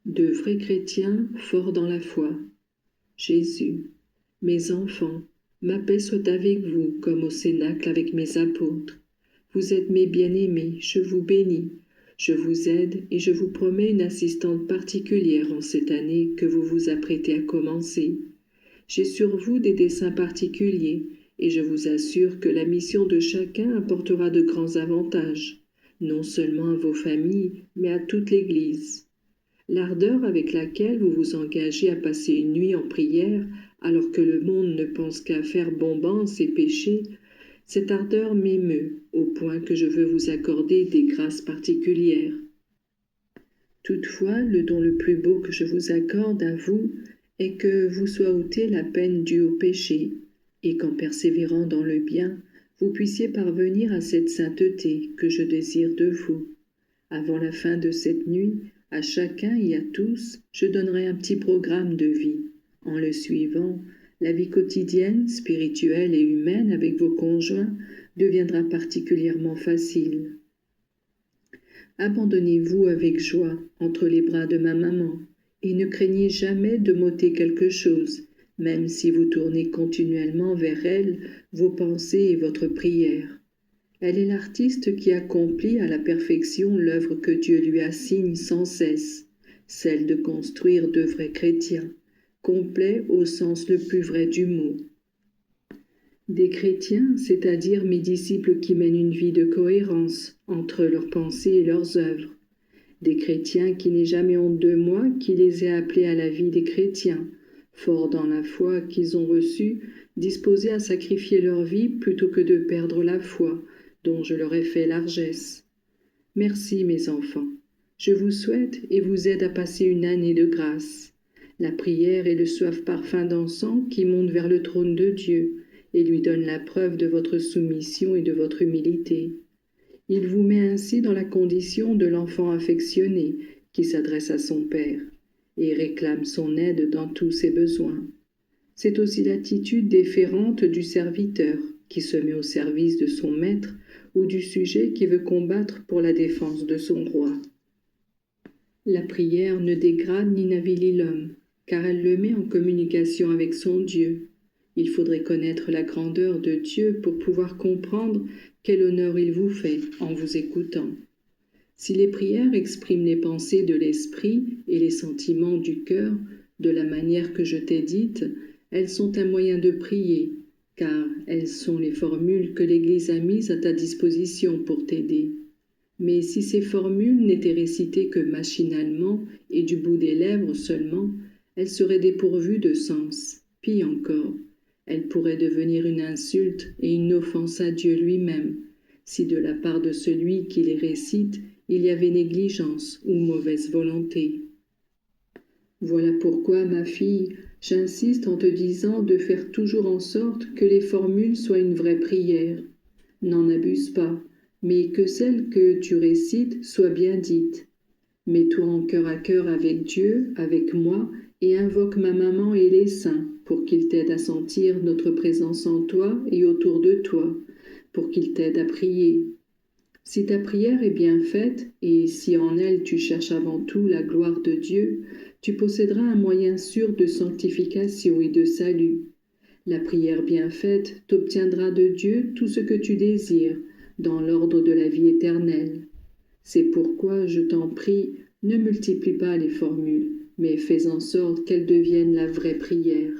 De vrais chrétiens forts dans la foi. Jésus, mes enfants, ma paix soit avec vous comme au cénacle avec mes apôtres. Vous êtes mes bien-aimés, je vous bénis, je vous aide et je vous promets une assistante particulière en cette année que vous vous apprêtez à commencer. J'ai sur vous des desseins particuliers et je vous assure que la mission de chacun apportera de grands avantages, non seulement à vos familles, mais à toute l'Église. L'ardeur avec laquelle vous vous engagez à passer une nuit en prière, alors que le monde ne pense qu'à faire bombance et pécher, cette ardeur m'émeut, au point que je veux vous accorder des grâces particulières. Toutefois, le don le plus beau que je vous accorde à vous est que vous soit ôtée la peine due au péché, et qu'en persévérant dans le bien, vous puissiez parvenir à cette sainteté que je désire de vous. Avant la fin de cette nuit, à chacun et à tous, je donnerai un petit programme de vie. En le suivant, la vie quotidienne, spirituelle et humaine avec vos conjoints deviendra particulièrement facile. Abandonnez-vous avec joie entre les bras de ma maman et ne craignez jamais de m'ôter quelque chose, même si vous tournez continuellement vers elle vos pensées et votre prière. Elle est l'artiste qui accomplit à la perfection l'œuvre que Dieu lui assigne sans cesse, celle de construire de vrais chrétiens, complets au sens le plus vrai du mot. Des chrétiens, c'est-à-dire mes disciples qui mènent une vie de cohérence entre leurs pensées et leurs œuvres. Des chrétiens qui n'aient jamais honte de moi, qui les ai appelés à la vie des chrétiens, forts dans la foi qu'ils ont reçue, disposés à sacrifier leur vie plutôt que de perdre la foi, dont je leur ai fait largesse. Merci, mes enfants. Je vous souhaite et vous aide à passer une année de grâce. La prière est le suave parfum d'encens qui monte vers le trône de Dieu et lui donne la preuve de votre soumission et de votre humilité. Il vous met ainsi dans la condition de l'enfant affectionné qui s'adresse à son Père et réclame son aide dans tous ses besoins. C'est aussi l'attitude déférente du serviteur qui se met au service de son maître ou du sujet qui veut combattre pour la défense de son roi. La prière ne dégrade ni n'avilit l'homme, car elle le met en communication avec son Dieu. Il faudrait connaître la grandeur de Dieu pour pouvoir comprendre quel honneur il vous fait en vous écoutant. Si les prières expriment les pensées de l'esprit et les sentiments du cœur de la manière que je t'ai dite, elles sont un moyen de prier, car elles sont les formules que l'Église a mises à ta disposition pour t'aider. Mais si ces formules n'étaient récitées que machinalement et du bout des lèvres seulement, elles seraient dépourvues de sens. Pis encore, elles pourraient devenir une insulte et une offense à Dieu lui-même, si de la part de celui qui les récite, il y avait négligence ou mauvaise volonté. Voilà pourquoi, ma fille, j'insiste en te disant de faire toujours en sorte que les formules soient une vraie prière. N'en abuse pas, mais que celle que tu récites soit bien dite. Mets-toi en cœur à cœur avec Dieu, avec moi, et invoque ma maman et les saints pour qu'ils t'aident à sentir notre présence en toi et autour de toi, pour qu'ils t'aident à prier. Si ta prière est bien faite, et si en elle tu cherches avant tout la gloire de Dieu, tu posséderas un moyen sûr de sanctification et de salut. La prière bien faite t'obtiendra de Dieu tout ce que tu désires, dans l'ordre de la vie éternelle. C'est pourquoi, je t'en prie, ne multiplie pas les formules, mais fais en sorte qu'elles deviennent la vraie prière.